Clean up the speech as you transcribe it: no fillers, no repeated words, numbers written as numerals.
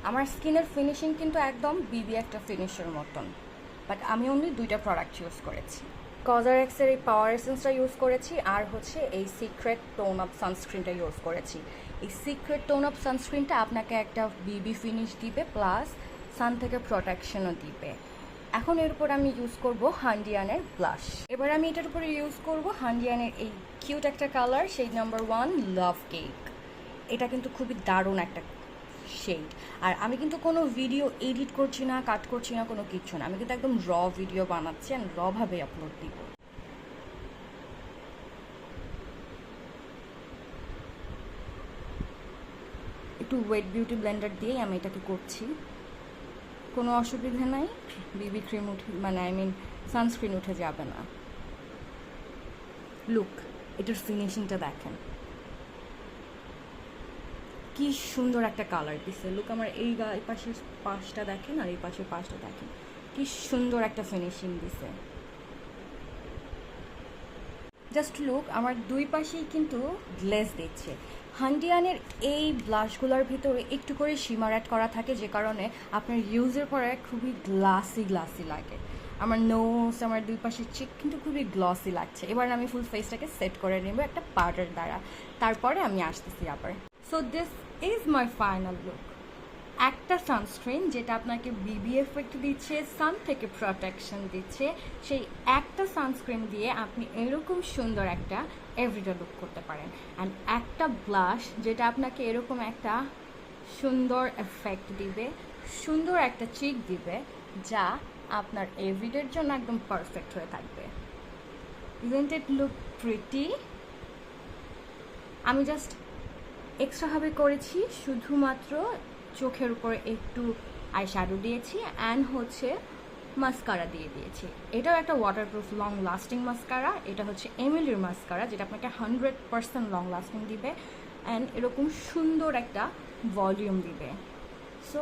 আমার স্কিনের ফিনিশিং কিন্তু একদম বিবি একটা ফিনিশের মতন, বাট আমি অনলি 2টা প্রোডাক্ট ইউজ করেছি। কজারেক্সের এই পাওয়ার এসেন্সটা ইউজ করেছি, আর হচ্ছে এই সিক্রেট টোন আপ সানস্ক্রিনটা ইউজ করেছি। এই সিক্রেট টোন আপ সানস্ক্রিনটা আপনাকে একটা বিবি ফিনিশ দিবে, প্লাস সান থেকে প্রোটেকশনও দিবে। এখন এর উপর আমি ইউজ করব হান্ডিয়ানের ব্লাশ। এবার আমি এটার উপরে ইউজ করব হান্ডিয়ানের এই কিউট একটা কালার, শেড নাম্বার 1 লাভ কেক। এটা কিন্তু খুবই দারুণ একটা শেড। আর আমি কিন্তু কোনো ভিডিও এডিট করছি না, কাট করছি না, কোনো কিছু না, আমি কিন্তু একদম র ভিডিও বানাচ্ছি অ্যান্ড রভাবে আপলোড দিব। একটু ওয়েট বিউটি ব্লেন্ডার দিয়েই আমি এটাকে করছি, কোনো অসুবিধা নাই। বিবি ক্রিম উঠে মানে আই মিন সানস্ক্রিন উঠে যাবে না। লুক, এটার ফিনিশিংটা দেখেন কি সুন্দর একটা কালার দিছে। লুক, আমার এই পাশের পাশটা দেখেন আর এই পাশের পাশটা দেখেন, কি সুন্দর একটা ফিনিশিং দিছে। জাস্ট লুক, আমার দুই পাশেই কিন্তু গ্লেজ দিচ্ছে। হান্ডিয়ানের এই ব্লাশগুলোর ভিতরে একটু করে শিমার অ্যাড করা থাকে, যে কারণে আপনার ইউজের পরে খুবই গ্লাসি লাগে। আমার নোজ, আমার দুই পাশের চিক কিন্তু খুবই গ্লসি লাগছে। এবার আমি ফুল ফেসটাকে সেট করে নেব একটা পাউডার দ্বারা, তারপরে আমি আসতেছি আবার। So this is my final look. একটা সানস্ক্রিন যেটা আপনাকে বিবি এফেক্ট দিচ্ছে, সান থেকে প্রোটেকশন দিচ্ছে, সেই একটা সানস্ক্রিন দিয়ে আপনি এরকম সুন্দর একটা এভরিডে লুক করতে পারেন। অ্যান্ড একটা ব্লাশ যেটা আপনাকে এরকম একটা সুন্দর এফেক্ট দিবে, সুন্দর একটা চিক দিবে, যা আপনার এভরিডের জন্য একদম পারফেক্ট হয়ে থাকবে। Isn't it look pretty? আমি জাস্ট এক্সট্রাভাবে করেছি, শুধুমাত্র চোখের উপরে একটু আই শ্যাডো দিয়েছি অ্যান্ড হচ্ছে মাস্কারা দিয়ে দিয়েছি। এটাও একটা ওয়াটারপ্রুফ লং লাস্টিং মাস্কারা। এটা হচ্ছে এমিলির মাস্কারা, যেটা আপনাকে 100% লং লাস্টিং দিবে অ্যান্ড এরকম সুন্দর একটা ভলিউম দিবে। সো